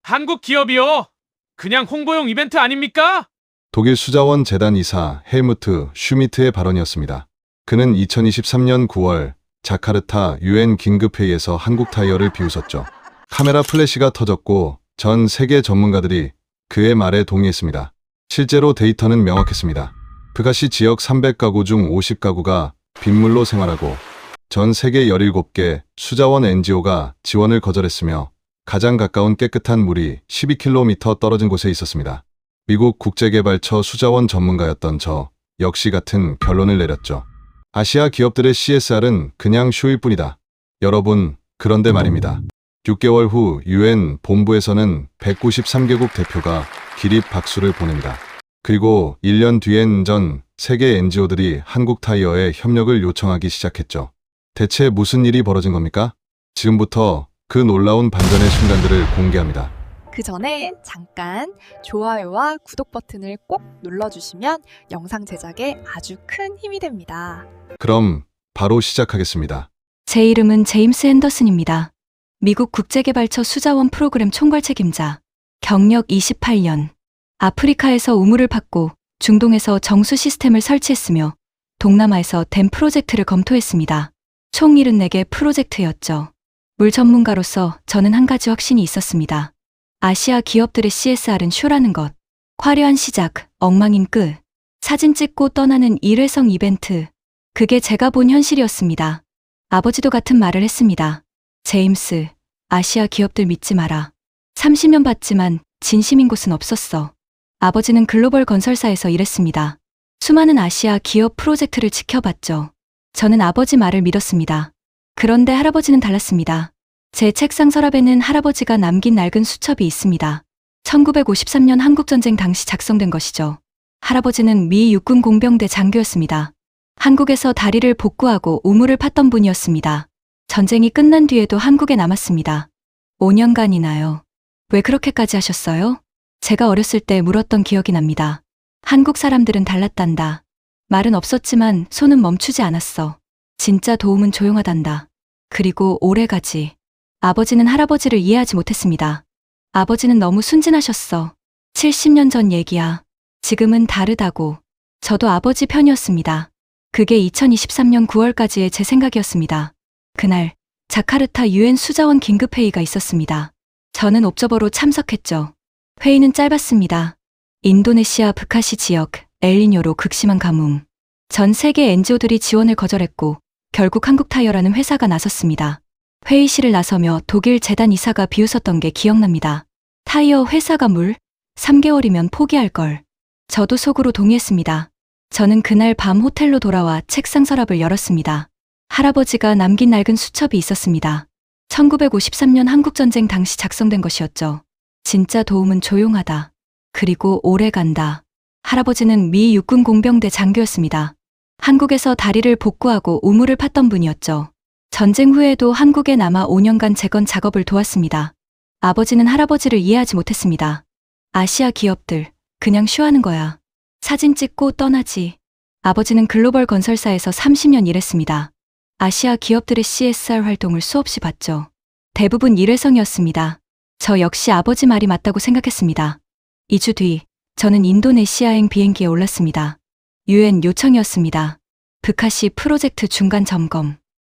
한국 기업이요. 그냥 홍보용 이벤트 아닙니까? 독일 수자원 재단 이사 헬무트 슈미트의 발언이었습니다. 그는 2023년 9월 자카르타 UN 긴급회의에서 한국 타이어를 비웃었죠. 카메라 플래시가 터졌고 전 세계 전문가들이 그의 말에 동의했습니다. 실제로 데이터는 명확했습니다. 브카시 지역 300가구 중 50가구가 빗물로 생활하고 전 세계 17개 수자원 NGO가 지원을 거절했으며 가장 가까운 깨끗한 물이 12km 떨어진 곳에 있었습니다. 미국 국제개발처 수자원 전문가였던 저 역시 같은 결론을 내렸죠. 아시아 기업들의 CSR은 그냥 쇼일 뿐이다. 여러분, 그런데 말입니다. 6개월 후 UN 본부에서는 193개국 대표가 기립 박수를 보냅니다. 그리고 1년 뒤엔 전 세계 NGO들이 한국 타이어에 협력을 요청하기 시작했죠. 대체 무슨 일이 벌어진 겁니까? 지금부터 그 놀라운 반전의 순간들을 공개합니다. 그 전에 잠깐 좋아요와 구독 버튼을 꼭 눌러주시면 영상 제작에 아주 큰 힘이 됩니다. 그럼 바로 시작하겠습니다. 제 이름은 제임스 앤더슨입니다. 미국 국제개발처 수자원 프로그램 총괄 책임자. 경력 28년. 아프리카에서 우물을 팠고 중동에서 정수 시스템을 설치했으며 동남아에서 댐 프로젝트를 검토했습니다. 총 74개 프로젝트였죠. 물 전문가로서 저는 한 가지 확신이 있었습니다. 아시아 기업들의 CSR은 쇼라는 것. 화려한 시작, 엉망인 끝. 사진 찍고 떠나는 일회성 이벤트. 그게 제가 본 현실이었습니다. 아버지도 같은 말을 했습니다. 제임스, 아시아 기업들 믿지 마라. 30년 봤지만 진심인 곳은 없었어. 아버지는 글로벌 건설사에서 일했습니다. 수많은 아시아 기업 프로젝트를 지켜봤죠. 저는 아버지 말을 믿었습니다. 그런데 할아버지는 달랐습니다. 제 책상 서랍에는 할아버지가 남긴 낡은 수첩이 있습니다. 1953년 한국전쟁 당시 작성된 것이죠. 할아버지는 미 육군 공병대 장교였습니다. 한국에서 다리를 복구하고 우물을 팠던 분이었습니다. 전쟁이 끝난 뒤에도 한국에 남았습니다. 5년간이나요. 왜 그렇게까지 하셨어요? 제가 어렸을 때 물었던 기억이 납니다. 한국 사람들은 달랐단다. 말은 없었지만 손은 멈추지 않았어. 진짜 도움은 조용하단다. 그리고 오래가지. 아버지는 할아버지를 이해하지 못했습니다. 아버지는 너무 순진하셨어. 70년 전 얘기야. 지금은 다르다고. 저도 아버지 편이었습니다. 그게 2023년 9월까지의 제 생각이었습니다. 그날 자카르타 UN 수자원 긴급회의가 있었습니다. 저는 옵저버로 참석했죠. 회의는 짧았습니다. 인도네시아 브카시 지역 엘니뇨로 극심한 가뭄. 전 세계 NGO들이 지원을 거절했고 결국 한국타이어라는 회사가 나섰습니다. 회의실을 나서며 독일 재단 이사가 비웃었던 게 기억납니다. 타이어 회사가 물? 3개월이면 포기할 걸. 저도 속으로 동의했습니다. 저는 그날 밤 호텔로 돌아와 책상 서랍을 열었습니다. 할아버지가 남긴 낡은 수첩이 있었습니다. 1953년 한국전쟁 당시 작성된 것이었죠. 진짜 도움은 조용하다. 그리고 오래간다. 할아버지는 미 육군 공병대 장교였습니다. 한국에서 다리를 복구하고 우물을 팠던 분이었죠. 전쟁 후에도 한국에 남아 5년간 재건 작업을 도왔습니다. 아버지는 할아버지를 이해하지 못했습니다. 아시아 기업들, 그냥 쇼하는 거야. 사진 찍고 떠나지. 아버지는 글로벌 건설사에서 30년 일했습니다. 아시아 기업들의 CSR 활동을 수없이 봤죠. 대부분 일회성이었습니다. 저 역시 아버지 말이 맞다고 생각했습니다. 2주 뒤, 저는 인도네시아행 비행기에 올랐습니다. UN 요청이었습니다. 브카시 프로젝트 중간 점검.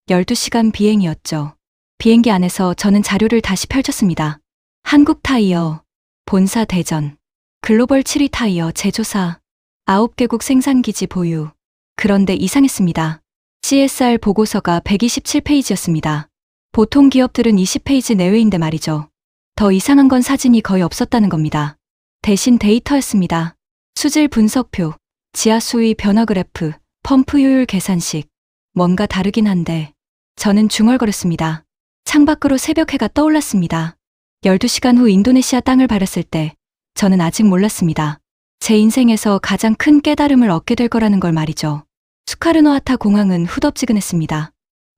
12시간 비행이었죠. 비행기 안에서 저는 자료를 다시 펼쳤습니다. 한국 타이어, 본사 대전, 글로벌 7위 타이어 제조사, 9개국 생산기지 보유. 그런데 이상했습니다. CSR 보고서가 127페이지였습니다. 보통 기업들은 20페이지 내외인데 말이죠. 더 이상한 건 사진이 거의 없었다는 겁니다. 대신 데이터였습니다. 수질 분석표, 지하 수위 변화 그래프, 펌프 효율 계산식. 뭔가 다르긴 한데 저는 중얼거렸습니다. 창밖으로 새벽해가 떠올랐습니다. 12시간 후 인도네시아 땅을 밟았을 때 저는 아직 몰랐습니다. 제 인생에서 가장 큰 깨달음을 얻게 될 거라는 걸 말이죠. 수카르노하타 공항은 후덥지근했습니다.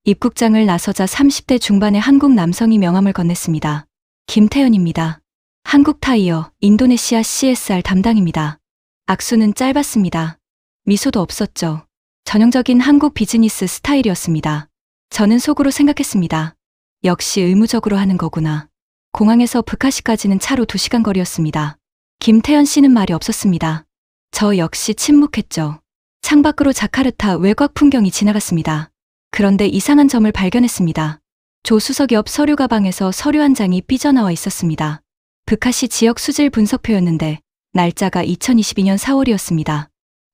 입국장을 나서자 30대 중반의 한국 남성이 명함을 건넸습니다. 김태현입니다. 한국타이어 인도네시아 CSR 담당입니다. 악수는 짧았습니다. 미소도 없었죠. 전형적인 한국 비즈니스 스타일이었습니다. 저는 속으로 생각했습니다. 역시 의무적으로 하는 거구나. 공항에서 브카시까지는 차로 2시간 거리였습니다. 김태현 씨는 말이 없었습니다. 저 역시 침묵했죠. 창밖으로 자카르타 외곽 풍경이 지나갔습니다. 그런데 이상한 점을 발견했습니다. 조수석 옆 서류 가방에서 서류 한 장이 삐져나와 있었습니다. 브카시 지역 수질 분석표였는데 날짜가 2022년 4월이었습니다.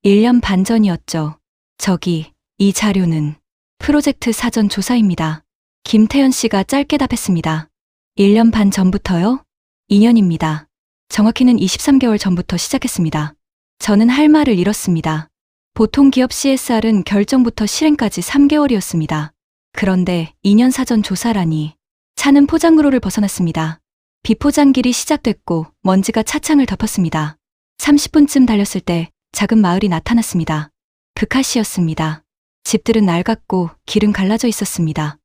1년 반 전이었죠. 저기, 이 자료는 프로젝트 사전 조사입니다. 김태현 씨가 짧게 답했습니다. 1년 반 전부터요? 2년입니다. 정확히는 23개월 전부터 시작했습니다. 저는 할 말을 잃었습니다. 보통 기업 CSR은 결정부터 실행까지 3개월이었습니다. 그런데 2년 사전 조사라니. 차는 포장구로를 벗어났습니다. 비포장길이 시작됐고 먼지가 차창을 덮었습니다. 30분쯤 달렸을 때 작은 마을이 나타났습니다. 브카시였습니다. 집들은 낡았고 길은 갈라져 있었습니다.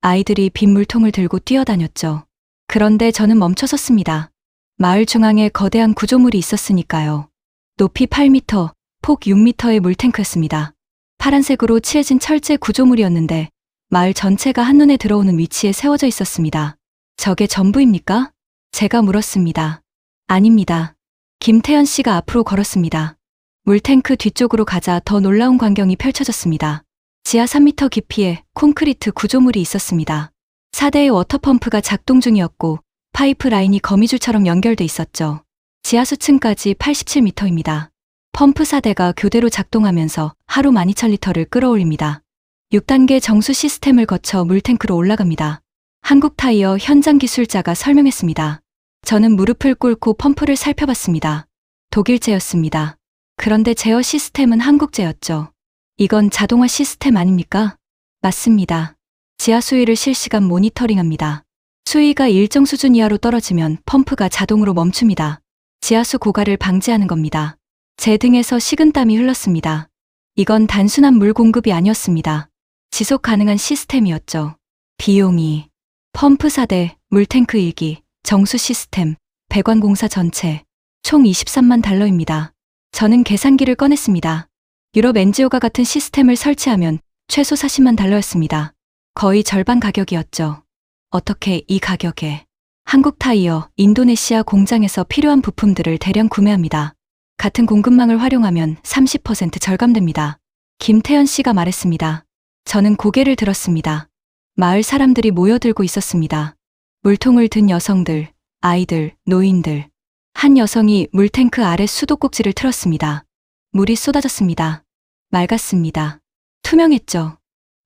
아이들이 빈 물통을 들고 뛰어다녔죠. 그런데 저는 멈춰섰습니다. 마을 중앙에 거대한 구조물이 있었으니까요. 높이 8m, 폭 6m의 물탱크였습니다. 파란색으로 칠해진 철제 구조물이었는데 마을 전체가 한눈에 들어오는 위치에 세워져 있었습니다. 저게 전부입니까? 제가 물었습니다. 아닙니다. 김태현 씨가 앞으로 걸었습니다. 물탱크 뒤쪽으로 가자 더 놀라운 광경이 펼쳐졌습니다. 지하 3m 깊이에 콘크리트 구조물이 있었습니다. 4대의 워터펌프가 작동 중이었고 파이프 라인이 거미줄처럼 연결돼 있었죠. 지하 수층까지 87m입니다. 펌프 4대가 교대로 작동하면서 하루 12,000리터를 끌어올립니다. 6단계 정수 시스템을 거쳐 물탱크로 올라갑니다. 한국타이어 현장 기술자가 설명했습니다. 저는 무릎을 꿇고 펌프를 살펴봤습니다. 독일제였습니다. 그런데 제어 시스템은 한국제였죠. 이건 자동화 시스템 아닙니까? 맞습니다. 지하 수위를 실시간 모니터링합니다. 수위가 일정 수준 이하로 떨어지면 펌프가 자동으로 멈춥니다. 지하수 고갈을 방지하는 겁니다. 제 등에서 식은땀이 흘렀습니다. 이건 단순한 물 공급이 아니었습니다. 지속 가능한 시스템이었죠. 비용이 펌프 4대, 물탱크 1기, 정수 시스템, 배관 공사 전체 총 23만 달러입니다. 저는 계산기를 꺼냈습니다. 유럽 NGO가 같은 시스템을 설치하면 최소 40만 달러였습니다. 거의 절반 가격이었죠. 어떻게 이 가격에 한국타이어 인도네시아 공장에서 필요한 부품들을 대량 구매합니다. 같은 공급망을 활용하면 30% 절감됩니다. 김태현 씨가 말했습니다. 저는 고개를 들었습니다. 마을 사람들이 모여들고 있었습니다. 물통을 든 여성들, 아이들, 노인들. 한 여성이 물탱크 아래 수도꼭지를 틀었습니다. 물이 쏟아졌습니다. 맑았습니다. 투명했죠.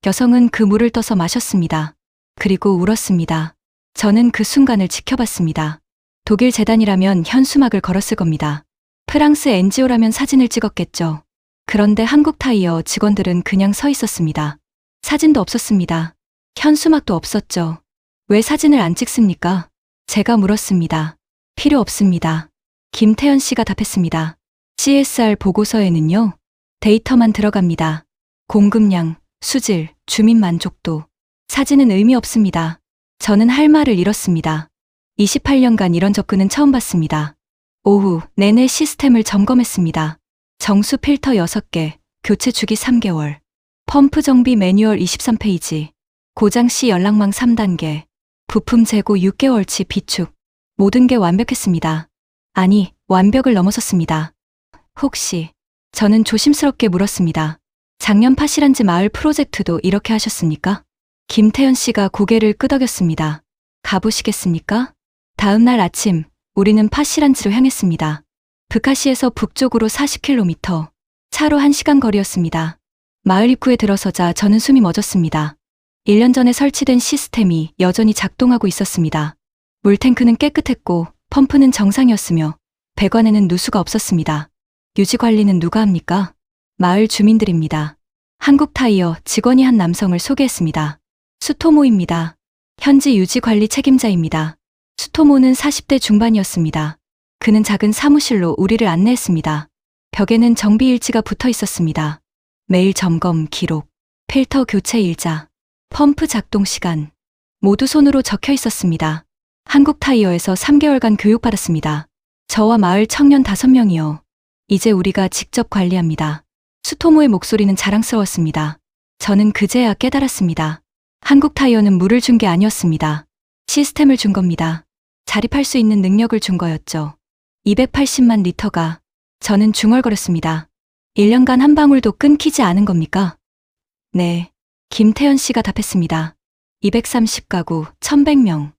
여성은 그 물을 떠서 마셨습니다. 그리고 울었습니다. 저는 그 순간을 지켜봤습니다. 독일 재단이라면 현수막을 걸었을 겁니다. 프랑스 NGO라면 사진을 찍었겠죠. 그런데 한국타이어 직원들은 그냥 서 있었습니다. 사진도 없었습니다. 현수막도 없었죠. 왜 사진을 안 찍습니까? 제가 물었습니다. 필요 없습니다. 김태현 씨가 답했습니다. CSR 보고서에는요, 데이터만 들어갑니다. 공급량, 수질, 주민 만족도. 사진은 의미 없습니다. 저는 할 말을 잃었습니다. 28년간 이런 접근은 처음 봤습니다. 오후 내내 시스템을 점검했습니다. 정수 필터 6개, 교체 주기 3개월. 펌프 정비 매뉴얼 23페이지. 고장 시 연락망 3단계. 부품 재고 6개월치 비축. 모든 게 완벽했습니다. 아니, 완벽을 넘어섰습니다. 혹시, 저는 조심스럽게 물었습니다. 작년 파시란즈 마을 프로젝트도 이렇게 하셨습니까? 김태현 씨가 고개를 끄덕였습니다. 가보시겠습니까? 다음 날 아침, 우리는 파시란즈로 향했습니다. 브카시에서 북쪽으로 40km, 차로 1시간 거리였습니다. 마을 입구에 들어서자 저는 숨이 멎었습니다. 1년 전에 설치된 시스템이 여전히 작동하고 있었습니다. 물탱크는 깨끗했고 펌프는 정상이었으며 배관에는 누수가 없었습니다. 유지 관리는 누가 합니까? 마을 주민들입니다. 한국타이어 직원이 한 남성을 소개했습니다. 수토모입니다. 현지 유지 관리 책임자입니다. 수토모는 40대 중반이었습니다. 그는 작은 사무실로 우리를 안내했습니다. 벽에는 정비 일지가 붙어 있었습니다. 매일 점검 기록, 필터 교체 일자, 펌프 작동 시간, 모두 손으로 적혀 있었습니다. 한국타이어에서 3개월간 교육받았습니다. 저와 마을 청년 5명이요. 이제 우리가 직접 관리합니다. 수토모의 목소리는 자랑스러웠습니다. 저는 그제야 깨달았습니다. 한국타이어는 물을 준 게 아니었습니다. 시스템을 준 겁니다. 자립할 수 있는 능력을 준 거였죠. 280만 리터가. 저는 중얼거렸습니다. 1년간 한 방울도 끊기지 않은 겁니까? 네. 김태현 씨가 답했습니다. 230가구, 1100명.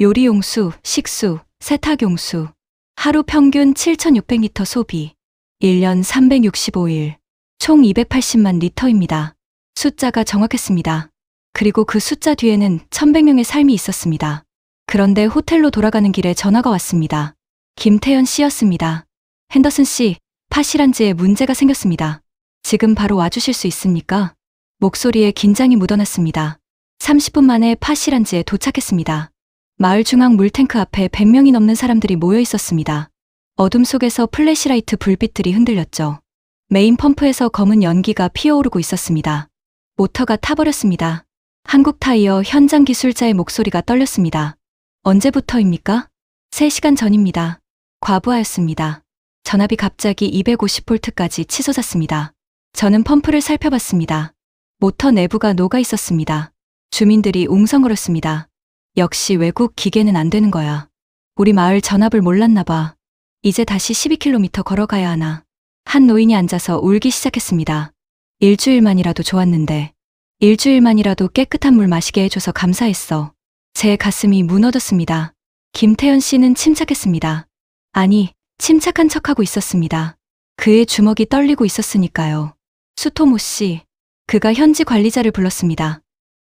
요리용수, 식수, 세탁용수. 하루 평균 7,600리터 소비. 1년 365일. 총 280만 리터입니다. 숫자가 정확했습니다. 그리고 그 숫자 뒤에는 1100명의 삶이 있었습니다. 그런데 호텔로 돌아가는 길에 전화가 왔습니다. 김태현 씨였습니다. 핸더슨 씨, 파시란지에 문제가 생겼습니다. 지금 바로 와주실 수 있습니까? 목소리에 긴장이 묻어났습니다. 30분 만에 파시란지에 도착했습니다. 마을 중앙 물탱크 앞에 100명이 넘는 사람들이 모여 있었습니다. 어둠 속에서 플래시라이트 불빛들이 흔들렸죠. 메인 펌프에서 검은 연기가 피어오르고 있었습니다. 모터가 타버렸습니다. 한국타이어 현장 기술자의 목소리가 떨렸습니다. 언제부터입니까? 3시간 전입니다. 과부하였습니다. 전압이 갑자기 250볼트까지 치솟았습니다. 저는 펌프를 살펴봤습니다. 모터 내부가 녹아 있었습니다. 주민들이 웅성거렸습니다. 역시 외국 기계는 안 되는 거야. 우리 마을 전압을 몰랐나 봐. 이제 다시 12km 걸어가야 하나. 한 노인이 앉아서 울기 시작했습니다. 일주일만이라도 좋았는데. 일주일만이라도 깨끗한 물 마시게 해줘서 감사했어. 제 가슴이 무너졌습니다. 김태현 씨는 침착했습니다. 아니, 침착한 척하고 있었습니다. 그의 주먹이 떨리고 있었으니까요. 수토모 씨, 그가 현지 관리자를 불렀습니다.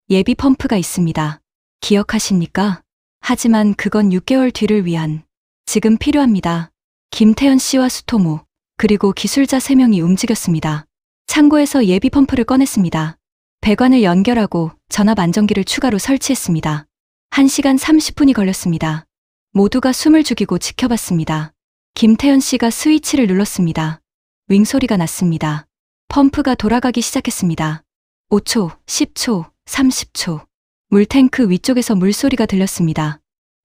예비 펌프가 있습니다. 기억하십니까? 하지만 그건 6개월 뒤를 위한. 지금 필요합니다. 김태현 씨와 수토모, 그리고 기술자 3명이 움직였습니다. 창고에서 예비 펌프를 꺼냈습니다. 배관을 연결하고 전압 안정기를 추가로 설치했습니다. 1시간 30분이 걸렸습니다. 모두가 숨을 죽이고 지켜봤습니다. 김태현 씨가 스위치를 눌렀습니다. 윙소리가 났습니다. 펌프가 돌아가기 시작했습니다. 5초, 10초, 30초. 물탱크 위쪽에서 물소리가 들렸습니다.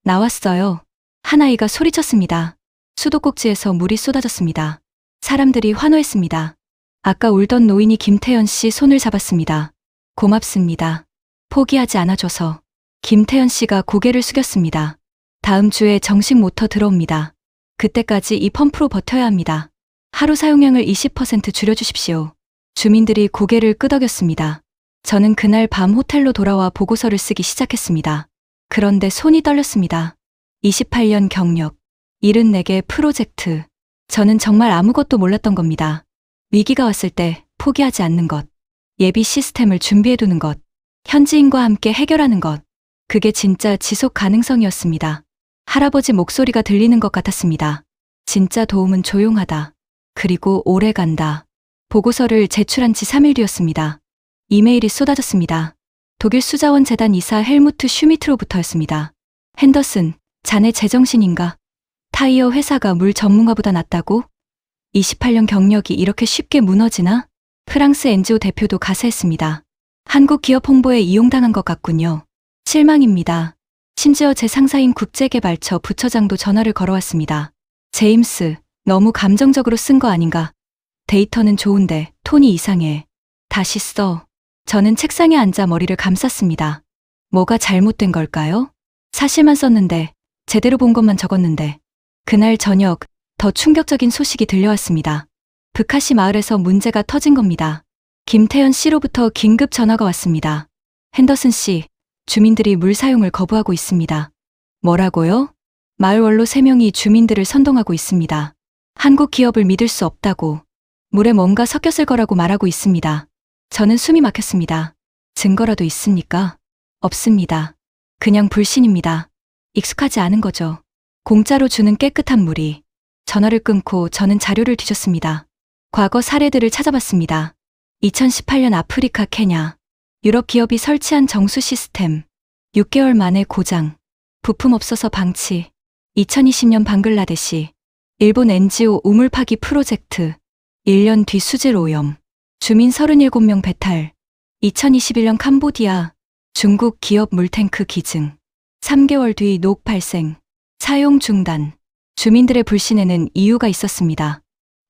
나왔어요. 한 아이가 소리쳤습니다. 수도꼭지에서 물이 쏟아졌습니다. 사람들이 환호했습니다. 아까 울던 노인이 김태현 씨 손을 잡았습니다. 고맙습니다. 포기하지 않아줘서. 김태현 씨가 고개를 숙였습니다. 다음 주에 정식 모터 들어옵니다. 그때까지 이 펌프로 버텨야 합니다. 하루 사용량을 20% 줄여주십시오. 주민들이 고개를 끄덕였습니다. 저는 그날 밤 호텔로 돌아와 보고서를 쓰기 시작했습니다. 그런데 손이 떨렸습니다. 28년 경력, 74개 프로젝트. 저는 정말 아무것도 몰랐던 겁니다. 위기가 왔을 때 포기하지 않는 것, 예비 시스템을 준비해두는 것, 현지인과 함께 해결하는 것. 그게 진짜 지속 가능성이었습니다. 할아버지 목소리가 들리는 것 같았습니다. 진짜 도움은 조용하다. 그리고 오래 간다. 보고서를 제출한 지 3일 뒤였습니다. 이메일이 쏟아졌습니다. 독일 수자원 재단 이사 헬무트 슈미트로부터였습니다. 핸더슨, 자네 제정신인가? 타이어 회사가 물 전문가보다 낫다고? 28년 경력이 이렇게 쉽게 무너지나? 프랑스 NGO 대표도 가세했습니다. 한국 기업 홍보에 이용당한 것 같군요. 실망입니다. 심지어 제 상사인 국제개발처 부처장도 전화를 걸어왔습니다. 제임스, 너무 감정적으로 쓴 거 아닌가? 데이터는 좋은데 톤이 이상해. 다시 써. 저는 책상에 앉아 머리를 감쌌습니다. 뭐가 잘못된 걸까요? 사실만 썼는데, 제대로 본 것만 적었는데. 그날 저녁, 더 충격적인 소식이 들려왔습니다. 브카시 마을에서 문제가 터진 겁니다. 김태현 씨로부터 긴급 전화가 왔습니다. 핸더슨 씨, 주민들이 물 사용을 거부하고 있습니다. 뭐라고요? 마을 원로 3명이 주민들을 선동하고 있습니다. 한국 기업을 믿을 수 없다고. 물에 뭔가 섞였을 거라고 말하고 있습니다. 저는 숨이 막혔습니다. 증거라도 있습니까? 없습니다. 그냥 불신입니다. 익숙하지 않은 거죠. 공짜로 주는 깨끗한 물이. 전화를 끊고 저는 자료를 뒤졌습니다. 과거 사례들을 찾아봤습니다. 2018년 아프리카 케냐. 유럽 기업이 설치한 정수 시스템. 6개월 만에 고장. 부품 없어서 방치. 2020년 방글라데시. 일본 NGO 우물 파기 프로젝트. 1년 뒤 수질 오염. 주민 37명 배탈. 2021년 캄보디아. 중국 기업 물탱크 기증. 3개월 뒤 녹 발생. 사용 중단. 주민들의 불신에는 이유가 있었습니다.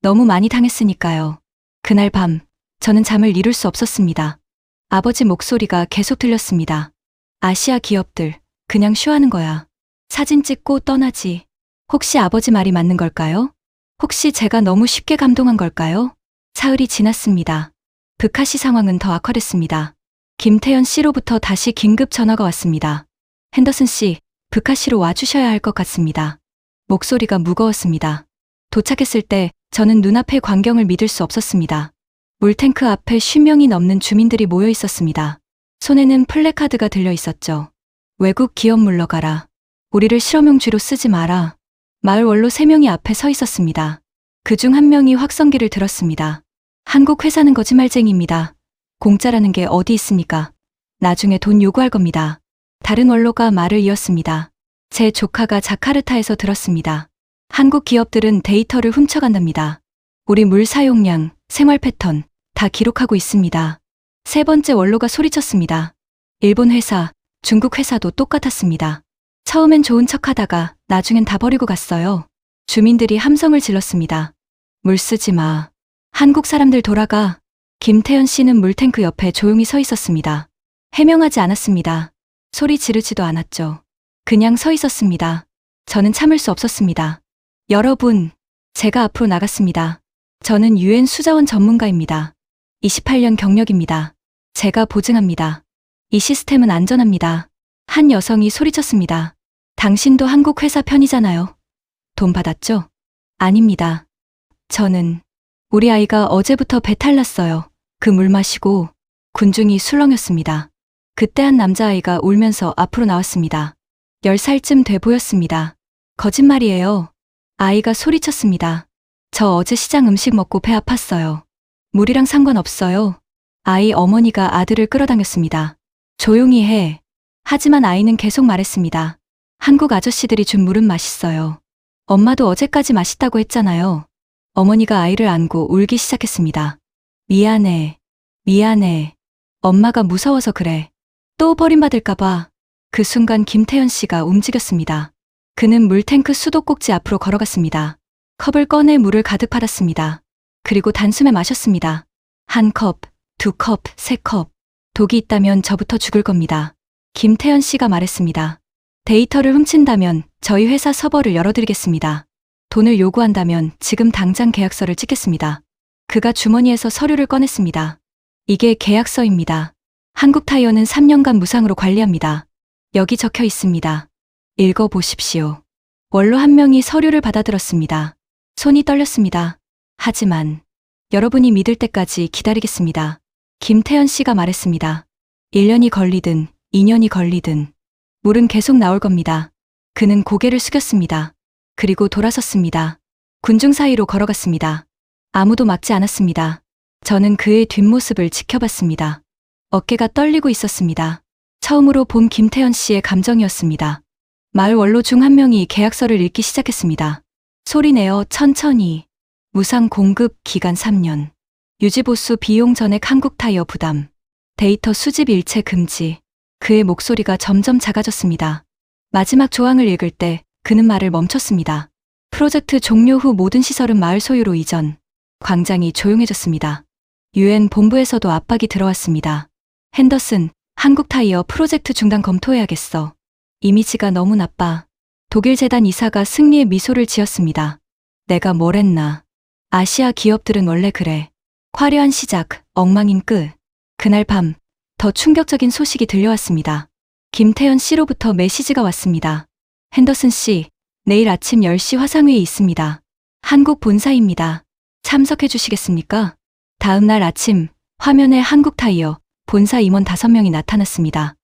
너무 많이 당했으니까요. 그날 밤, 저는 잠을 이룰 수 없었습니다. 아버지 목소리가 계속 들렸습니다. 아시아 기업들, 그냥 쉬하는 거야. 사진 찍고 떠나지. 혹시 아버지 말이 맞는 걸까요? 혹시 제가 너무 쉽게 감동한 걸까요? 사흘이 지났습니다. 브카시 상황은 더 악화됐습니다. 김태현 씨로부터 다시 긴급 전화가 왔습니다. 핸더슨 씨, 브카시로 와주셔야 할 것 같습니다. 목소리가 무거웠습니다. 도착했을 때 저는 눈앞의 광경을 믿을 수 없었습니다. 물탱크 앞에 10명이 넘는 주민들이 모여 있었습니다. 손에는 플래카드가 들려 있었죠. 외국 기업 물러가라. 우리를 실험용 쥐로 쓰지 마라. 마을 원로 3명이 앞에 서 있었습니다. 그중 한 명이 확성기를 들었습니다. 한국 회사는 거짓말쟁이입니다. 공짜라는 게 어디 있습니까? 나중에 돈 요구할 겁니다. 다른 원로가 말을 이었습니다. 제 조카가 자카르타에서 들었습니다. 한국 기업들은 데이터를 훔쳐간답니다. 우리 물 사용량, 생활 패턴 다 기록하고 있습니다. 세 번째 원로가 소리쳤습니다. 일본 회사, 중국 회사도 똑같았습니다. 처음엔 좋은 척하다가 나중엔 다 버리고 갔어요. 주민들이 함성을 질렀습니다. 물 쓰지 마. 한국 사람들 돌아가. 김태현 씨는 물탱크 옆에 조용히 서 있었습니다. 해명하지 않았습니다. 소리 지르지도 않았죠. 그냥 서 있었습니다. 저는 참을 수 없었습니다. 여러분, 제가 앞으로 나갔습니다. 저는 유엔 수자원 전문가입니다. 28년 경력입니다. 제가 보증합니다. 이 시스템은 안전합니다. 한 여성이 소리쳤습니다. 당신도 한국 회사 편이잖아요. 돈 받았죠? 아닙니다. 저는 우리 아이가 어제부터 배탈 났어요. 그 물 마시고 군중이 술렁였습니다. 그때 한 남자아이가 울면서 앞으로 나왔습니다. 10살쯤 돼 보였습니다. 거짓말이에요. 아이가 소리쳤습니다. 저 어제 시장 음식 먹고 배 아팠어요. 물이랑 상관없어요. 아이 어머니가 아들을 끌어당겼습니다. 조용히 해. 하지만 아이는 계속 말했습니다. 한국 아저씨들이 준 물은 맛있어요. 엄마도 어제까지 맛있다고 했잖아요. 어머니가 아이를 안고 울기 시작했습니다. 미안해. 미안해. 엄마가 무서워서 그래. 또 버림받을까봐. 그 순간 김태현 씨가 움직였습니다. 그는 물탱크 수도꼭지 앞으로 걸어갔습니다. 컵을 꺼내 물을 가득 받았습니다. 그리고 단숨에 마셨습니다. 1컵, 2컵, 3컵. 독이 있다면 저부터 죽을 겁니다. 김태현 씨가 말했습니다. 데이터를 훔친다면 저희 회사 서버를 열어드리겠습니다. 돈을 요구한다면 지금 당장 계약서를 찍겠습니다. 그가 주머니에서 서류를 꺼냈습니다. 이게 계약서입니다. 한국타이어는 3년간 무상으로 관리합니다. 여기 적혀 있습니다. 읽어보십시오. 원로 한 명이 서류를 받아들었습니다. 손이 떨렸습니다. 하지만 여러분이 믿을 때까지 기다리겠습니다. 김태현 씨가 말했습니다. 1년이 걸리든 2년이 걸리든 물은 계속 나올 겁니다. 그는 고개를 숙였습니다. 그리고 돌아섰습니다. 군중 사이로 걸어갔습니다. 아무도 막지 않았습니다. 저는 그의 뒷모습을 지켜봤습니다. 어깨가 떨리고 있었습니다. 처음으로 본 김태현 씨의 감정이었습니다. 마을 원로 중 한 명이 계약서를 읽기 시작했습니다. 소리내어 천천히. 무상 공급 기간 3년. 유지보수 비용 전액 한국타이어 부담. 데이터 수집 일체 금지. 그의 목소리가 점점 작아졌습니다. 마지막 조항을 읽을 때 그는 말을 멈췄습니다. 프로젝트 종료 후 모든 시설은 마을 소유로 이전. 광장이 조용해졌습니다. 유엔 본부에서도 압박이 들어왔습니다. 핸더슨, 한국타이어 프로젝트 중단 검토해야겠어. 이미지가 너무 나빠. 독일 재단 이사가 승리의 미소를 지었습니다. 내가 뭘 했나. 아시아 기업들은 원래 그래. 화려한 시작, 엉망인 끝. 그날 밤, 더 충격적인 소식이 들려왔습니다. 김태현 씨로부터 메시지가 왔습니다. 핸더슨 씨, 내일 아침 10시 화상회에 있습니다. 한국 본사입니다. 참석해 주시겠습니까? 다음 날 아침, 화면에 한국타이어 본사 임원 5명이 나타났습니다.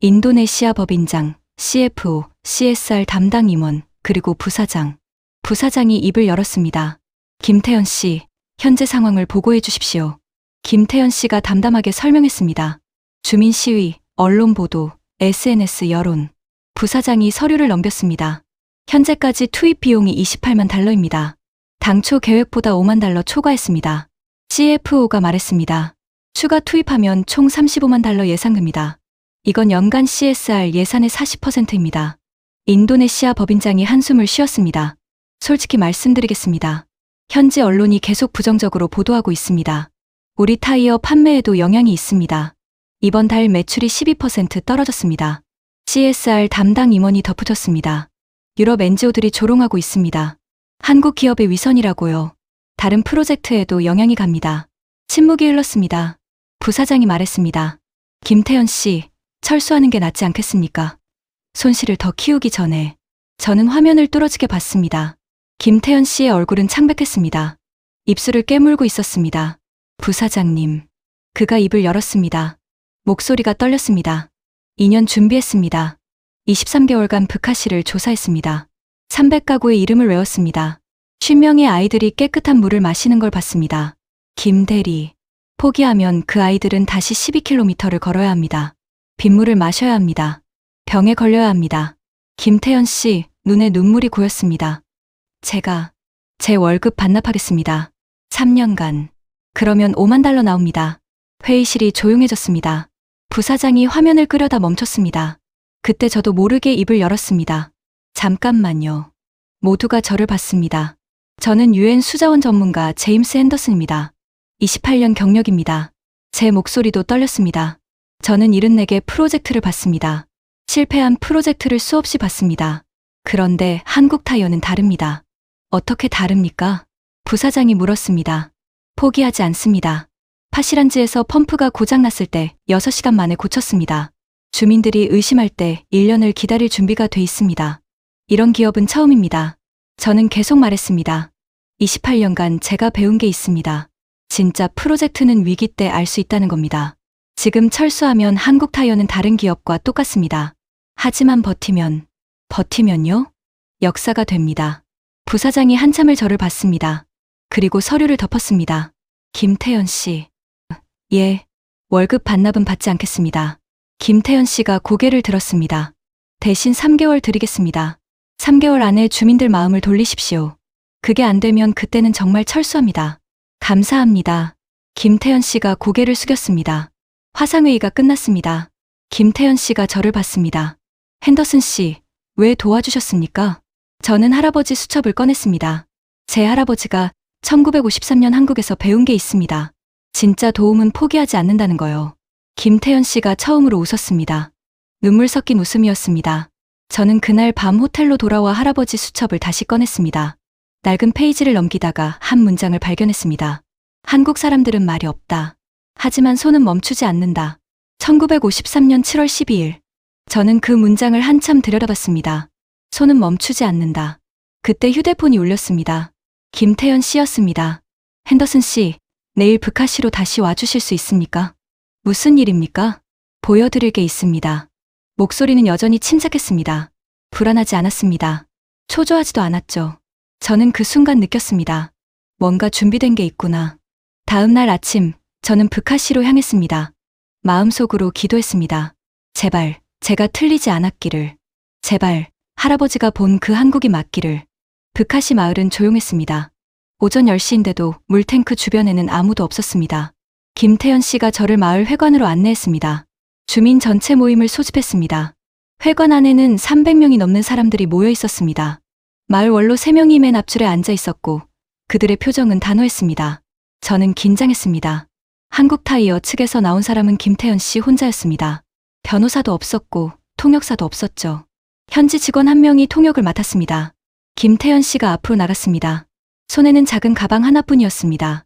인도네시아 법인장, CFO, CSR 담당 임원, 그리고 부사장. 부사장이 입을 열었습니다. 김태현 씨, 현재 상황을 보고해 주십시오. 김태현 씨가 담담하게 설명했습니다. 주민 시위, 언론 보도, SNS 여론. 부사장이 서류를 넘겼습니다. 현재까지 투입 비용이 28만 달러입니다. 당초 계획보다 5만 달러 초과했습니다. CFO가 말했습니다. 추가 투입하면 총 35만 달러 예상됩니다. 이건 연간 CSR 예산의 40%입니다. 인도네시아 법인장이 한숨을 쉬었습니다. 솔직히 말씀드리겠습니다. 현지 언론이 계속 부정적으로 보도하고 있습니다. 우리 타이어 판매에도 영향이 있습니다. 이번 달 매출이 12% 떨어졌습니다. CSR 담당 임원이 덧붙였습니다. 유럽 NGO들이 조롱하고 있습니다. 한국 기업의 위선이라고요. 다른 프로젝트에도 영향이 갑니다. 침묵이 흘렀습니다. 부사장이 말했습니다. 김태현 씨, 철수하는 게 낫지 않겠습니까? 손실을 더 키우기 전에. 저는 화면을 뚫어지게 봤습니다. 김태현 씨의 얼굴은 창백했습니다. 입술을 깨물고 있었습니다. 부사장님. 그가 입을 열었습니다. 목소리가 떨렸습니다. 2년 준비했습니다. 23개월간 북한시를 조사했습니다. 300가구의 이름을 외웠습니다. 50명의 아이들이 깨끗한 물을 마시는 걸 봤습니다. 김대리. 포기하면 그 아이들은 다시 12km를 걸어야 합니다. 빗물을 마셔야 합니다. 병에 걸려야 합니다. 김태현 씨, 눈에 눈물이 고였습니다. 제가 제 월급 반납하겠습니다. 3년간. 그러면 5만 달러 나옵니다. 회의실이 조용해졌습니다. 부사장이 화면을 끄려다 멈췄습니다. 그때 저도 모르게 입을 열었습니다. 잠깐만요. 모두가 저를 봤습니다. 저는 유엔 수자원 전문가 제임스 앤더슨입니다. 28년 경력입니다. 제 목소리도 떨렸습니다. 저는 74개 프로젝트를 봤습니다. 실패한 프로젝트를 수없이 봤습니다. 그런데 한국타이어는 다릅니다. 어떻게 다릅니까? 부사장이 물었습니다. 포기하지 않습니다. 파시란지에서 펌프가 고장났을 때 6시간 만에 고쳤습니다. 주민들이 의심할 때 1년을 기다릴 준비가 돼 있습니다. 이런 기업은 처음입니다. 저는 계속 말했습니다. 28년간 제가 배운 게 있습니다. 진짜 프로젝트는 위기 때 알 수 있다는 겁니다. 지금 철수하면 한국타이어는 다른 기업과 똑같습니다. 하지만 버티면요? 역사가 됩니다. 부사장이 한참을 저를 봤습니다. 그리고 서류를 덮었습니다. 김태현 씨. 예, 월급 반납은 받지 않겠습니다. 김태현 씨가 고개를 들었습니다. 대신 3개월 드리겠습니다. 3개월 안에 주민들 마음을 돌리십시오. 그게 안 되면 그때는 정말 철수합니다. 감사합니다. 김태현 씨가 고개를 숙였습니다. 화상회의가 끝났습니다. 김태현 씨가 저를 봤습니다. 핸더슨 씨, 왜 도와주셨습니까? 저는 할아버지 수첩을 꺼냈습니다. 제 할아버지가 1953년 한국에서 배운 게 있습니다. 진짜 도움은 포기하지 않는다는 거요. 김태현 씨가 처음으로 웃었습니다. 눈물 섞인 웃음이었습니다. 저는 그날 밤 호텔로 돌아와 할아버지 수첩을 다시 꺼냈습니다. 낡은 페이지를 넘기다가 한 문장을 발견했습니다. 한국 사람들은 말이 없다. 하지만 손은 멈추지 않는다. 1953년 7월 12일. 저는 그 문장을 한참 들여다봤습니다. 손은 멈추지 않는다. 그때 휴대폰이 울렸습니다. 김태현 씨였습니다. 핸더슨 씨, 내일 북한시로 다시 와주실 수 있습니까? 무슨 일입니까? 보여드릴 게 있습니다. 목소리는 여전히 침착했습니다. 불안하지 않았습니다. 초조하지도 않았죠. 저는 그 순간 느꼈습니다. 뭔가 준비된 게 있구나. 다음 날 아침, 저는 북한시로 향했습니다. 마음속으로 기도했습니다. 제발, 제가 틀리지 않았기를. 제발, 할아버지가 본 그 한국이 맞기를. 북한시 마을은 조용했습니다. 오전 10시인데도 물탱크 주변에는 아무도 없었습니다. 김태현 씨가 저를 마을 회관으로 안내했습니다. 주민 전체 모임을 소집했습니다. 회관 안에는 300명이 넘는 사람들이 모여 있었습니다. 마을 원로 3명이 맨 앞줄에 앉아 있었고 그들의 표정은 단호했습니다. 저는 긴장했습니다. 한국타이어 측에서 나온 사람은 김태현 씨 혼자였습니다. 변호사도 없었고 통역사도 없었죠. 현지 직원 한 명이 통역을 맡았습니다. 김태현 씨가 앞으로 나갔습니다. 손에는 작은 가방 하나뿐이었습니다.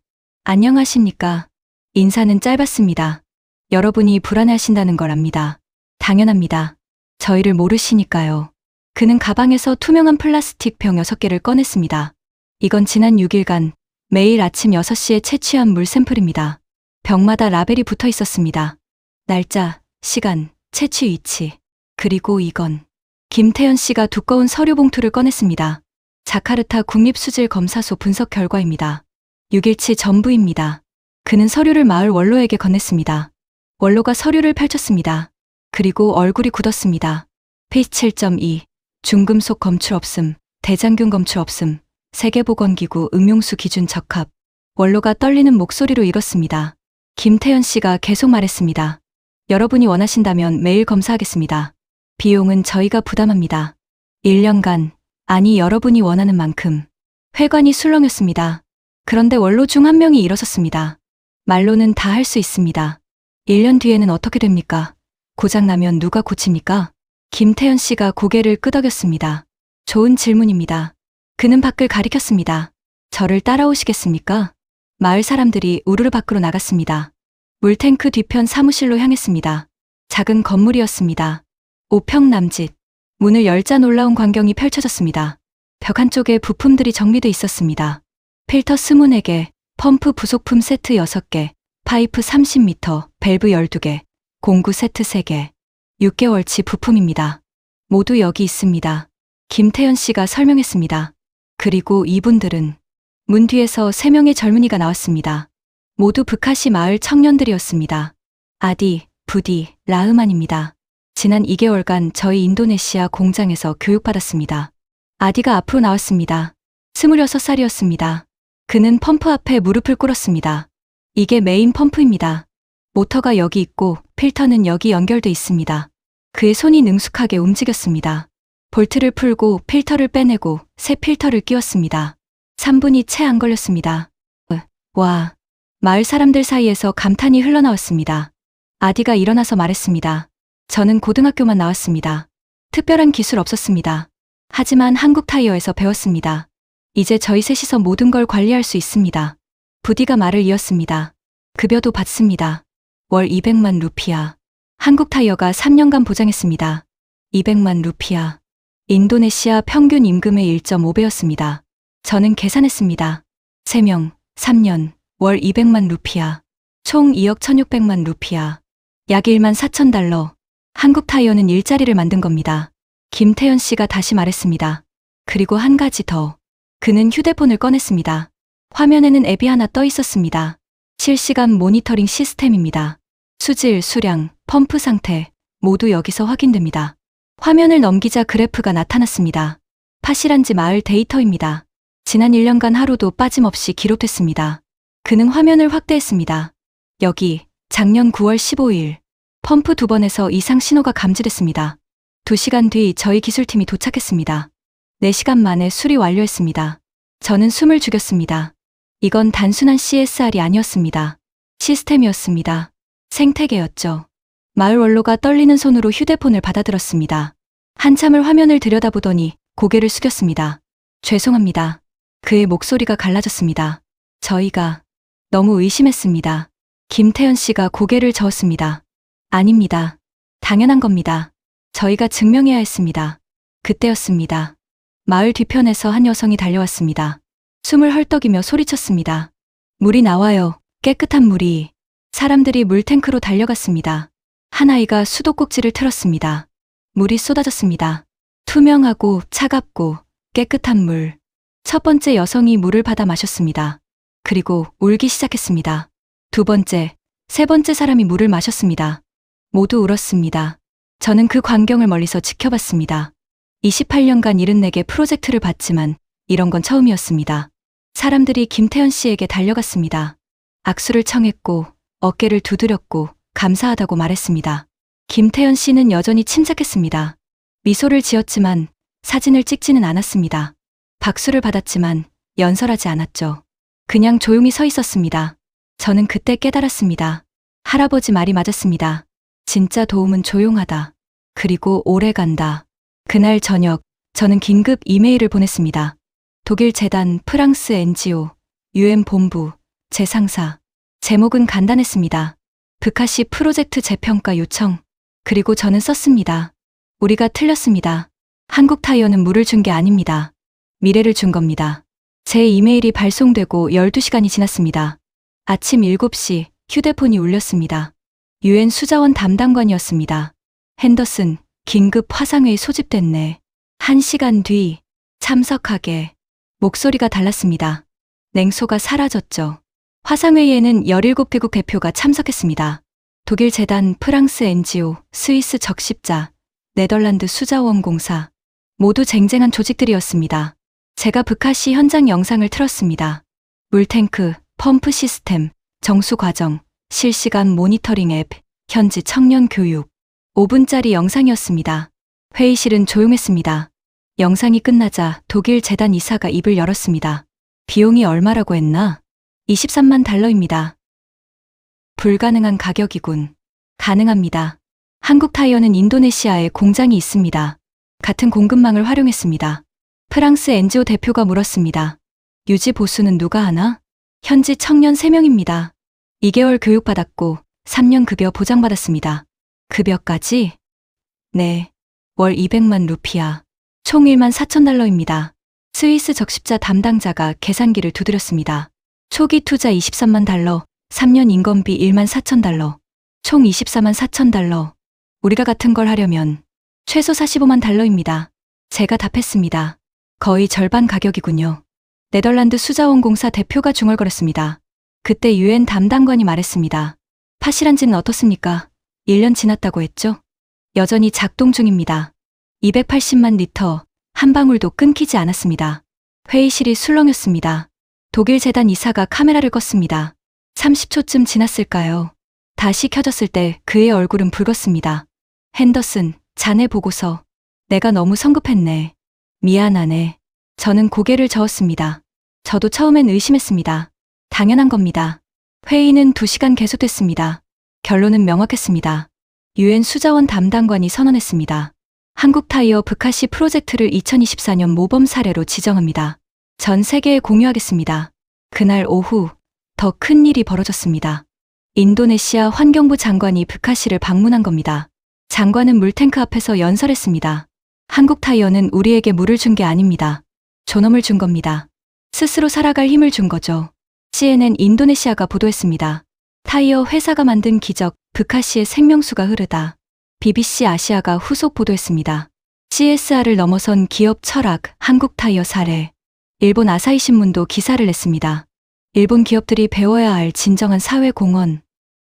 안녕하십니까. 인사는 짧았습니다. 여러분이 불안해하신다는 걸 압니다. 당연합니다. 저희를 모르시니까요. 그는 가방에서 투명한 플라스틱 병 6개를 꺼냈습니다. 이건 지난 6일간 매일 아침 6시에 채취한 물 샘플입니다. 병마다 라벨이 붙어 있었습니다. 날짜, 시간, 채취 위치. 그리고 이건 김태현 씨가 두꺼운 서류 봉투를 꺼냈습니다. 자카르타 국립수질검사소 분석 결과입니다. 6일치 전부입니다. 그는 서류를 마을 원로에게 건넸습니다. 원로가 서류를 펼쳤습니다. 그리고 얼굴이 굳었습니다. 페이지 7.2 중금속 검출 없음, 대장균 검출 없음, 세계보건기구 음용수 기준 적합. 원로가 떨리는 목소리로 읽었습니다. 김태현 씨가 계속 말했습니다. 여러분이 원하신다면 매일 검사하겠습니다. 비용은 저희가 부담합니다. 1년간, 아니 여러분이 원하는 만큼. 회관이 술렁였습니다. 그런데 원로 중 한 명이 일어섰습니다. 말로는 다 할 수 있습니다. 1년 뒤에는 어떻게 됩니까? 고장나면 누가 고칩니까? 김태현 씨가 고개를 끄덕였습니다. 좋은 질문입니다. 그는 밖을 가리켰습니다. 저를 따라오시겠습니까? 마을 사람들이 우르르 밖으로 나갔습니다. 물탱크 뒤편 사무실로 향했습니다. 작은 건물이었습니다. 5평 남짓. 문을 열자 놀라운 광경이 펼쳐졌습니다. 벽 한쪽에 부품들이 정리돼 있었습니다. 필터 24개, 펌프 부속품 세트 6개, 파이프 30m, 밸브 12개, 공구 세트 3개. 6개월치 부품입니다. 모두 여기 있습니다. 김태현 씨가 설명했습니다. 그리고 이분들은 문 뒤에서 3명의 젊은이가 나왔습니다. 모두 브카시 마을 청년들이었습니다. 아디, 부디, 라흐만입니다. 지난 2개월간 저희 인도네시아 공장에서 교육받았습니다. 아디가 앞으로 나왔습니다. 26살이었습니다. 그는 펌프 앞에 무릎을 꿇었습니다. 이게 메인 펌프입니다. 모터가 여기 있고 필터는 여기 연결돼 있습니다. 그의 손이 능숙하게 움직였습니다. 볼트를 풀고 필터를 빼내고 새 필터를 끼웠습니다. 3분이 채 안 걸렸습니다. 와. 마을 사람들 사이에서 감탄이 흘러나왔습니다. 아디가 일어나서 말했습니다. 저는 고등학교만 나왔습니다. 특별한 기술 없었습니다. 하지만 한국 타이어에서 배웠습니다. 이제 저희 셋이서 모든 걸 관리할 수 있습니다. 부디가 말을 이었습니다. 급여도 받습니다. 월 200만 루피아. 한국 타이어가 3년간 보장했습니다. 200만 루피아. 인도네시아 평균 임금의 1.5배였습니다. 저는 계산했습니다. 3명, 3년, 월 200만 루피아. 총 2억 1600만 루피아. 약 1만 4천 달러. 한국 타이어는 일자리를 만든 겁니다. 김태현 씨가 다시 말했습니다. 그리고 한 가지 더. 그는 휴대폰을 꺼냈습니다. 화면에는 앱이 하나 떠 있었습니다. 실시간 모니터링 시스템입니다. 수질, 수량, 펌프 상태 모두 여기서 확인됩니다. 화면을 넘기자 그래프가 나타났습니다. 파시란지 마을 데이터입니다. 지난 1년간 하루도 빠짐없이 기록됐습니다. 그는 화면을 확대했습니다. 여기 작년 9월 15일 펌프 2번에서 이상 신호가 감지됐습니다. 2시간 뒤 저희 기술팀이 도착했습니다. 4시간 만에 수리 완료했습니다. 저는 숨을 죽였습니다. 이건 단순한 CSR이 아니었습니다. 시스템이었습니다. 생태계였죠. 마을 원로가 떨리는 손으로 휴대폰을 받아들었습니다. 한참을 화면을 들여다보더니 고개를 숙였습니다. 죄송합니다. 그의 목소리가 갈라졌습니다. 저희가 너무 의심했습니다. 김태현 씨가 고개를 저었습니다. 아닙니다. 당연한 겁니다. 저희가 증명해야 했습니다. 그때였습니다. 마을 뒤편에서 한 여성이 달려왔습니다. 숨을 헐떡이며 소리쳤습니다. 물이 나와요. 깨끗한 물이. 사람들이 물탱크로 달려갔습니다. 한 아이가 수도꼭지를 틀었습니다. 물이 쏟아졌습니다. 투명하고 차갑고 깨끗한 물. 첫 번째 여성이 물을 받아 마셨습니다. 그리고 울기 시작했습니다. 두 번째, 세 번째 사람이 물을 마셨습니다. 모두 울었습니다. 저는 그 광경을 멀리서 지켜봤습니다. 28년간 74개 프로젝트를 봤지만 이런 건 처음이었습니다. 사람들이 김태현 씨에게 달려갔습니다. 악수를 청했고 어깨를 두드렸고 감사하다고 말했습니다. 김태현 씨는 여전히 침착했습니다. 미소를 지었지만 사진을 찍지는 않았습니다. 박수를 받았지만 연설하지 않았죠. 그냥 조용히 서 있었습니다. 저는 그때 깨달았습니다. 할아버지 말이 맞았습니다. 진짜 도움은 조용하다. 그리고 오래 간다. 그날 저녁 저는 긴급 이메일을 보냈습니다. 독일 재단, 프랑스 NGO, UN 본부, 제 상사. 제목은 간단했습니다. 브카시 프로젝트 재평가 요청. 그리고 저는 썼습니다. 우리가 틀렸습니다. 한국 타이어는 물을 준 게 아닙니다. 미래를 준 겁니다. 제 이메일이 발송되고 12시간이 지났습니다. 아침 7시 휴대폰이 울렸습니다. UN 수자원 담당관이었습니다. 핸더슨, 긴급 화상회의 소집됐네. 1시간 뒤 참석하게. 목소리가 달랐습니다. 냉소가 사라졌죠. 화상회의에는 17개국 대표가 참석했습니다. 독일 재단, 프랑스 NGO, 스위스 적십자, 네덜란드 수자원공사. 모두 쟁쟁한 조직들이었습니다. 제가 브카시 현장 영상을 틀었습니다. 물탱크, 펌프 시스템, 정수 과정, 실시간 모니터링 앱, 현지 청년 교육. 5분짜리 영상이었습니다. 회의실은 조용했습니다. 영상이 끝나자 독일 재단 이사가 입을 열었습니다. 비용이 얼마라고 했나? 23만 달러입니다. 불가능한 가격이군. 가능합니다. 한국 타이어는 인도네시아에 공장이 있습니다. 같은 공급망을 활용했습니다. 프랑스 NGO 대표가 물었습니다. 유지 보수는 누가 하나? 현지 청년 3명입니다. 2개월 교육받았고 3년 급여 보장받았습니다. 급여까지? 네. 월 200만 루피아. 총 1만 4천 달러입니다. 스위스 적십자 담당자가 계산기를 두드렸습니다. 초기 투자 23만 달러, 3년 인건비 1만 4천 달러, 총 24만 4천 달러. 우리가 같은 걸 하려면 최소 45만 달러입니다. 제가 답했습니다. 거의 절반 가격이군요. 네덜란드 수자원공사 대표가 중얼거렸습니다. 그때 유엔 담당관이 말했습니다. 파실한지는 어떻습니까? 1년 지났다고 했죠? 여전히 작동 중입니다. 280만 리터, 한 방울도 끊기지 않았습니다. 회의실이 술렁였습니다. 독일 재단 이사가 카메라를 껐습니다. 30초쯤 지났을까요? 다시 켜졌을 때 그의 얼굴은 붉었습니다. 핸더슨, 자네 보고서. 내가 너무 성급했네. 미안하네. 저는 고개를 저었습니다. 저도 처음엔 의심했습니다. 당연한 겁니다. 회의는 2시간 계속됐습니다. 결론은 명확했습니다. 유엔 수자원 담당관이 선언했습니다. 한국타이어 브카시 프로젝트를 2024년 모범 사례로 지정합니다. 전 세계에 공유하겠습니다. 그날 오후 더 큰 일이 벌어졌습니다. 인도네시아 환경부 장관이 브카시를 방문한 겁니다. 장관은 물탱크 앞에서 연설했습니다. 한국타이어는 우리에게 물을 준 게 아닙니다. 존엄을 준 겁니다. 스스로 살아갈 힘을 준 거죠. CNN 인도네시아가 보도했습니다. 타이어 회사가 만든 기적, 브카시의 생명수가 흐르다. BBC 아시아가 후속 보도했습니다. CSR을 넘어선 기업 철학, 한국타이어 사례. 일본 아사히 신문도 기사를 냈습니다. 일본 기업들이 배워야 할 진정한 사회 공헌.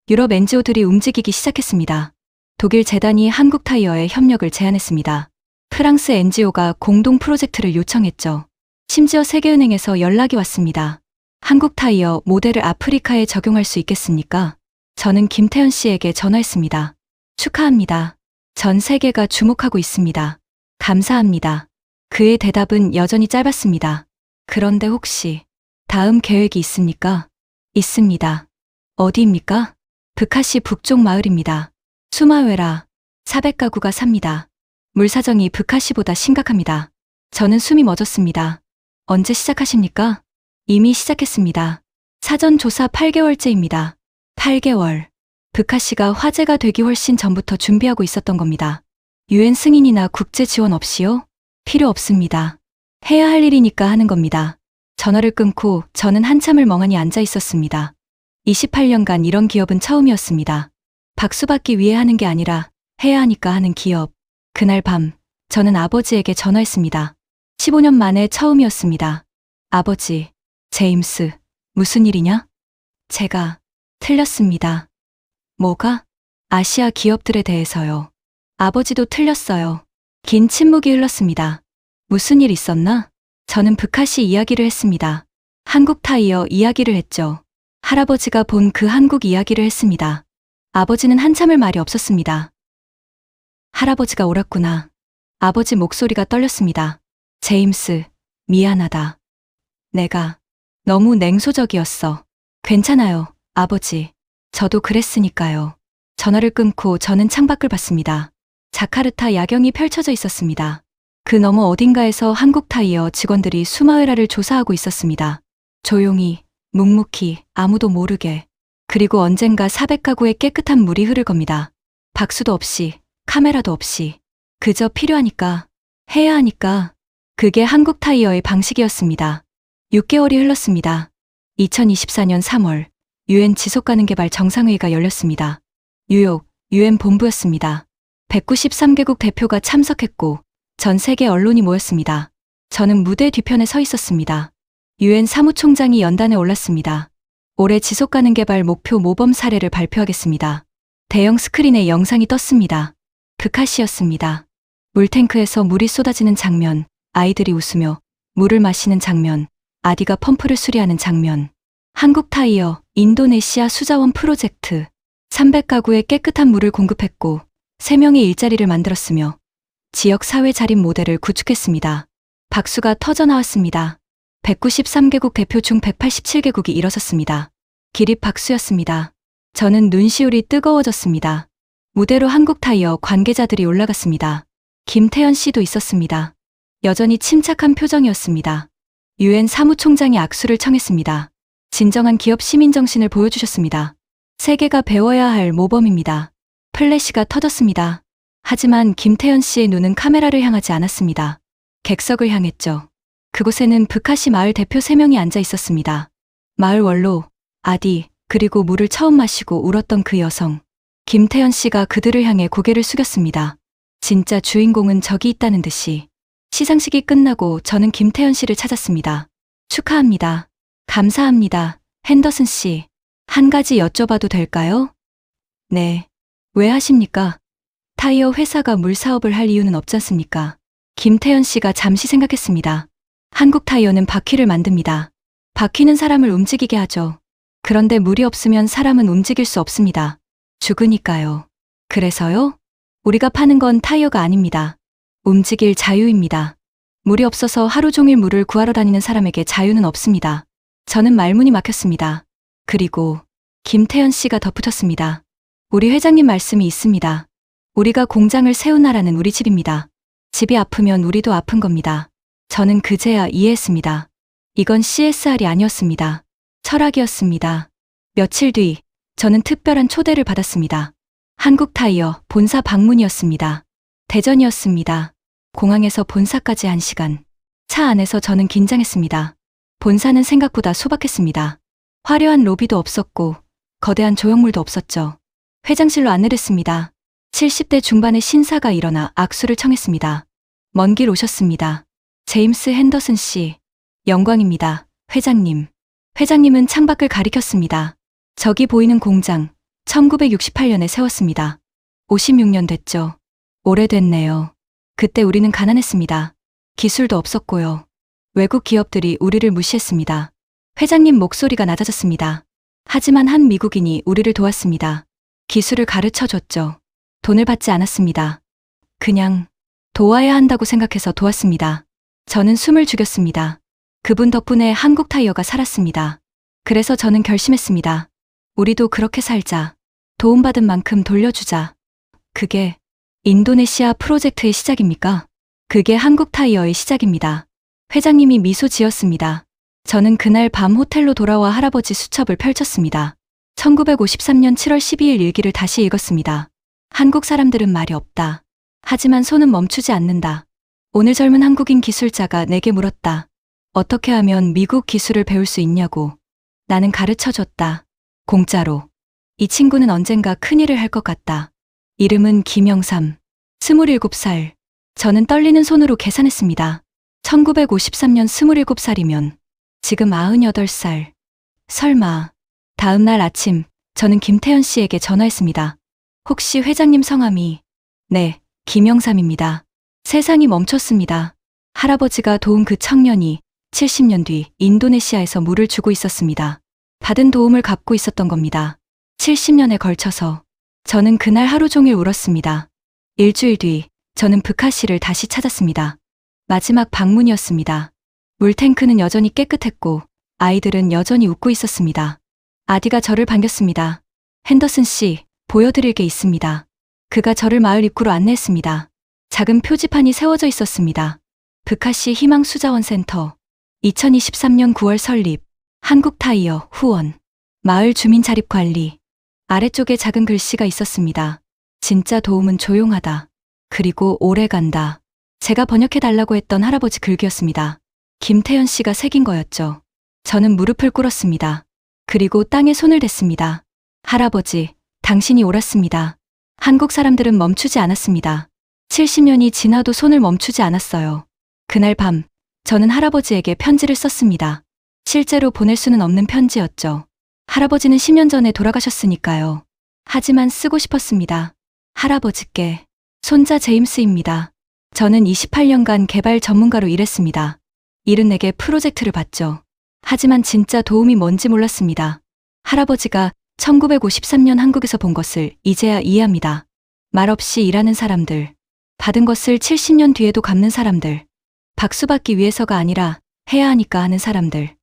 유럽 NGO들이 움직이기 시작했습니다. 독일 재단이 한국타이어에 협력을 제안했습니다. 프랑스 NGO가 공동 프로젝트를 요청했죠. 심지어 세계은행에서 연락이 왔습니다. 한국타이어 모델을 아프리카에 적용할 수 있겠습니까? 저는 김태현 씨에게 전화했습니다. 축하합니다. 전 세계가 주목하고 있습니다. 감사합니다. 그의 대답은 여전히 짧았습니다. 그런데 혹시 다음 계획이 있습니까? 있습니다. 어디입니까? 브카시 북쪽 마을입니다. 수마웨라. 400가구가 삽니다. 물 사정이 브카시보다 심각합니다. 저는 숨이 멎었습니다. 언제 시작하십니까? 이미 시작했습니다. 사전 조사 8개월째입니다. 8개월. 브카시가 화제가 되기 훨씬 전부터 준비하고 있었던 겁니다. 유엔 승인이나 국제 지원 없이요? 필요 없습니다. 해야 할 일이니까 하는 겁니다. 전화를 끊고 저는 한참을 멍하니 앉아 있었습니다. 28년간 이런 기업은 처음이었습니다. 박수받기 위해 하는 게 아니라 해야 하니까 하는 기업. 그날 밤, 저는 아버지에게 전화했습니다. 15년 만에 처음이었습니다. 아버지, 제임스, 무슨 일이냐? 제가 틀렸습니다. 뭐가? 아시아 기업들에 대해서요. 아버지도 틀렸어요. 긴 침묵이 흘렀습니다. 무슨 일 있었나? 저는 브카시 이야기를 했습니다. 한국타이어 이야기를 했죠. 할아버지가 본 그 한국 이야기를 했습니다. 아버지는 한참을 말이 없었습니다. 할아버지가 옳았구나. 아버지 목소리가 떨렸습니다. 제임스, 미안하다. 내가 너무 냉소적이었어. 괜찮아요, 아버지. 저도 그랬으니까요. 전화를 끊고 저는 창밖을 봤습니다. 자카르타 야경이 펼쳐져 있었습니다. 그 너머 어딘가에서 한국타이어 직원들이 수마웨라를 조사하고 있었습니다. 조용히, 묵묵히, 아무도 모르게. 그리고 언젠가 400가구의 깨끗한 물이 흐를 겁니다. 박수도 없이, 카메라도 없이. 그저 필요하니까, 해야 하니까. 그게 한국타이어의 방식이었습니다. 6개월이 흘렀습니다. 2024년 3월, 유엔 지속가능개발 정상회의가 열렸습니다. 뉴욕, 유엔 본부였습니다. 193개국 대표가 참석했고, 전 세계 언론이 모였습니다. 저는 무대 뒤편에 서 있었습니다. 유엔 사무총장이 연단에 올랐습니다. 올해 지속가능개발 목표 모범 사례를 발표하겠습니다. 대형 스크린에 영상이 떴습니다. 브카시였습니다. 물탱크에서 물이 쏟아지는 장면, 아이들이 웃으며 물을 마시는 장면, 아디가 펌프를 수리하는 장면. 한국타이어, 인도네시아 수자원 프로젝트. 300가구에 깨끗한 물을 공급했고 3명의 일자리를 만들었으며 지역 사회 자립 모델을 구축했습니다. 박수가 터져나왔습니다. 193개국 대표 중 187개국이 일어섰습니다. 기립 박수였습니다. 저는 눈시울이 뜨거워졌습니다. 무대로 한국타이어 관계자들이 올라갔습니다. 김태현 씨도 있었습니다. 여전히 침착한 표정이었습니다. 유엔 사무총장이 악수를 청했습니다. 진정한 기업 시민 정신을 보여주셨습니다. 세계가 배워야 할 모범입니다. 플래시가 터졌습니다. 하지만 김태현 씨의 눈은 카메라를 향하지 않았습니다. 객석을 향했죠. 그곳에는 브카시 마을 대표 3명이 앉아 있었습니다. 마을 원로, 아디, 그리고 물을 처음 마시고 울었던 그 여성. 김태현 씨가 그들을 향해 고개를 숙였습니다. 진짜 주인공은 저기 있다는 듯이. 시상식이 끝나고 저는 김태현 씨를 찾았습니다. 축하합니다. 감사합니다. 핸더슨 씨. 한 가지 여쭤봐도 될까요? 네. 왜 하십니까? 타이어 회사가 물 사업을 할 이유는 없지 않습니까? 김태현 씨가 잠시 생각했습니다. 한국 타이어는 바퀴를 만듭니다. 바퀴는 사람을 움직이게 하죠. 그런데 물이 없으면 사람은 움직일 수 없습니다. 죽으니까요. 그래서요? 우리가 파는 건 타이어가 아닙니다. 움직일 자유입니다. 물이 없어서 하루 종일 물을 구하러 다니는 사람에게 자유는 없습니다. 저는 말문이 막혔습니다. 그리고 김태현 씨가 덧붙였습니다. 우리 회장님 말씀이 있습니다. 우리가 공장을 세우나라는 우리 집입니다. 집이 아프면 우리도 아픈 겁니다. 저는 그제야 이해했습니다. 이건 CSR이 아니었습니다. 철학이었습니다. 며칠 뒤 저는 특별한 초대를 받았습니다. 한국타이어 본사 방문이었습니다. 대전이었습니다. 공항에서 본사까지 1시간. 차 안에서 저는 긴장했습니다. 본사는 생각보다 소박했습니다. 화려한 로비도 없었고 거대한 조형물도 없었죠. 회장실로 안내됐습니다. 70대 중반의 신사가 일어나 악수를 청했습니다. 먼 길 오셨습니다. 제임스 핸더슨 씨. 영광입니다. 회장님. 회장님은 창밖을 가리켰습니다. 저기 보이는 공장, 1968년에 세웠습니다. 56년 됐죠. 오래됐네요. 그때 우리는 가난했습니다. 기술도 없었고요. 외국 기업들이 우리를 무시했습니다. 회장님 목소리가 낮아졌습니다. 하지만 한 미국인이 우리를 도왔습니다. 기술을 가르쳐 줬죠. 돈을 받지 않았습니다. 그냥 도와야 한다고 생각해서 도왔습니다. 저는 숨을 죽였습니다. 그분 덕분에 한국 타이어가 살았습니다. 그래서 저는 결심했습니다. 우리도 그렇게 살자. 도움받은 만큼 돌려주자. 그게 인도네시아 프로젝트의 시작입니까? 그게 한국 타이어의 시작입니다. 회장님이 미소 지었습니다. 저는 그날 밤 호텔로 돌아와 할아버지 수첩을 펼쳤습니다. 1953년 7월 12일 일기를 다시 읽었습니다. 한국 사람들은 말이 없다. 하지만 손은 멈추지 않는다. 오늘 젊은 한국인 기술자가 내게 물었다. 어떻게 하면 미국 기술을 배울 수 있냐고. 나는 가르쳐줬다. 공짜로. 이 친구는 언젠가 큰일을 할 것 같다. 이름은 김영삼. 27살. 저는 떨리는 손으로 계산했습니다. 1953년 27살이면 지금 98살. 설마. 다음 날 아침 저는 김태현 씨에게 전화했습니다. 혹시 회장님 성함이? 네, 김영삼입니다. 세상이 멈췄습니다. 할아버지가 도운 그 청년이 70년 뒤 인도네시아에서 물을 주고 있었습니다. 받은 도움을 갚고 있었던 겁니다. 70년에 걸쳐서. 저는 그날 하루 종일 울었습니다. 일주일 뒤 저는 브카시를 다시 찾았습니다. 마지막 방문이었습니다. 물탱크는 여전히 깨끗했고 아이들은 여전히 웃고 있었습니다. 아디가 저를 반겼습니다. 핸더슨 씨, 보여드릴 게 있습니다. 그가 저를 마을 입구로 안내했습니다. 작은 표지판이 세워져 있었습니다. 브카시 희망수자원센터. 2023년 9월 설립. 한국타이어 후원. 마을 주민 자립관리. 아래쪽에 작은 글씨가 있었습니다. 진짜 도움은 조용하다. 그리고 오래간다. 제가 번역해달라고 했던 할아버지 글귀였습니다. 김태현 씨가 새긴 거였죠. 저는 무릎을 꿇었습니다. 그리고 땅에 손을 댔습니다. 할아버지, 당신이 옳았습니다. 한국 사람들은 멈추지 않았습니다. 70년이 지나도 손을 멈추지 않았어요. 그날 밤, 저는 할아버지에게 편지를 썼습니다. 실제로 보낼 수는 없는 편지였죠. 할아버지는 10년 전에 돌아가셨으니까요. 하지만 쓰고 싶었습니다. 할아버지께. 손자 제임스입니다. 저는 28년간 개발 전문가로 일했습니다. 74개 프로젝트를 봤죠. 하지만 진짜 도움이 뭔지 몰랐습니다. 할아버지가 1953년 한국에서 본 것을 이제야 이해합니다. 말없이 일하는 사람들. 받은 것을 70년 뒤에도 갚는 사람들. 박수받기 위해서가 아니라 해야 하니까 하는 사람들.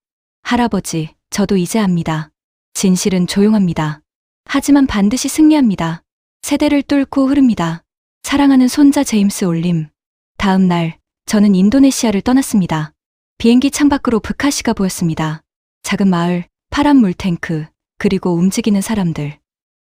할아버지, 저도 이제 압니다. 진실은 조용합니다. 하지만 반드시 승리합니다. 세대를 뚫고 흐릅니다. 사랑하는 손자 제임스 올림. 다음 날 저는 인도네시아를 떠났습니다. 비행기 창밖으로 북카시가 보였습니다. 작은 마을, 파란 물탱크, 그리고 움직이는 사람들.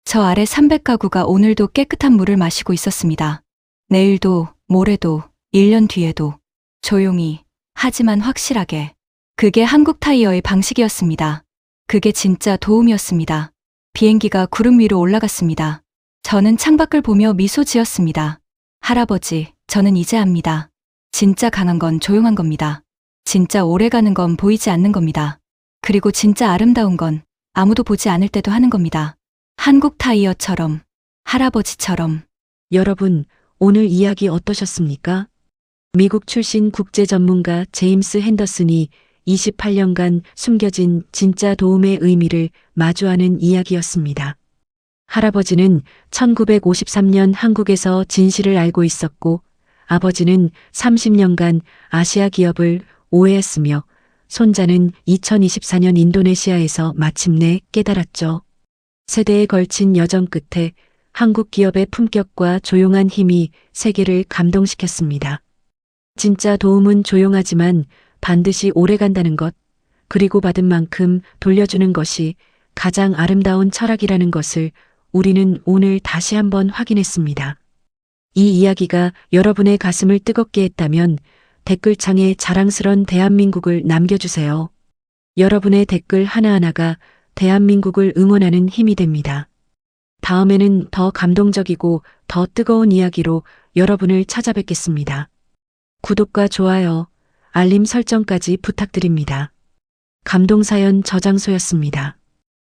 저 아래 300가구가 오늘도 깨끗한 물을 마시고 있었습니다. 내일도, 모레도, 1년 뒤에도. 조용히, 하지만 확실하게. 그게 한국타이어의 방식이었습니다. 그게 진짜 도움이었습니다. 비행기가 구름 위로 올라갔습니다. 저는 창밖을 보며 미소 지었습니다. 할아버지, 저는 이제 압니다. 진짜 강한 건 조용한 겁니다. 진짜 오래가는 건 보이지 않는 겁니다. 그리고 진짜 아름다운 건 아무도 보지 않을 때도 하는 겁니다. 한국타이어처럼, 할아버지처럼. 여러분, 오늘 이야기 어떠셨습니까? 미국 출신 국제 전문가 제임스 핸더슨이 28년간 숨겨진 진짜 도움의 의미를 마주하는 이야기였습니다. 할아버지는 1953년 한국에서 진실을 알고 있었고, 아버지는 30년간 아시아 기업을 오해했으며, 손자는 2024년 인도네시아에서 마침내 깨달았죠. 세대에 걸친 여정 끝에 한국 기업의 품격과 조용한 힘이 세계를 감동시켰습니다. 진짜 도움은 조용하지만 반드시 오래 간다는 것, 그리고 받은 만큼 돌려주는 것이 가장 아름다운 철학이라는 것을 우리는 오늘 다시 한번 확인했습니다. 이 이야기가 여러분의 가슴을 뜨겁게 했다면 댓글창에 자랑스런 대한민국을 남겨주세요. 여러분의 댓글 하나하나가 대한민국을 응원하는 힘이 됩니다. 다음에는 더 감동적이고 더 뜨거운 이야기로 여러분을 찾아뵙겠습니다. 구독과 좋아요, 알림 설정까지 부탁드립니다. 감동사연 저장소였습니다.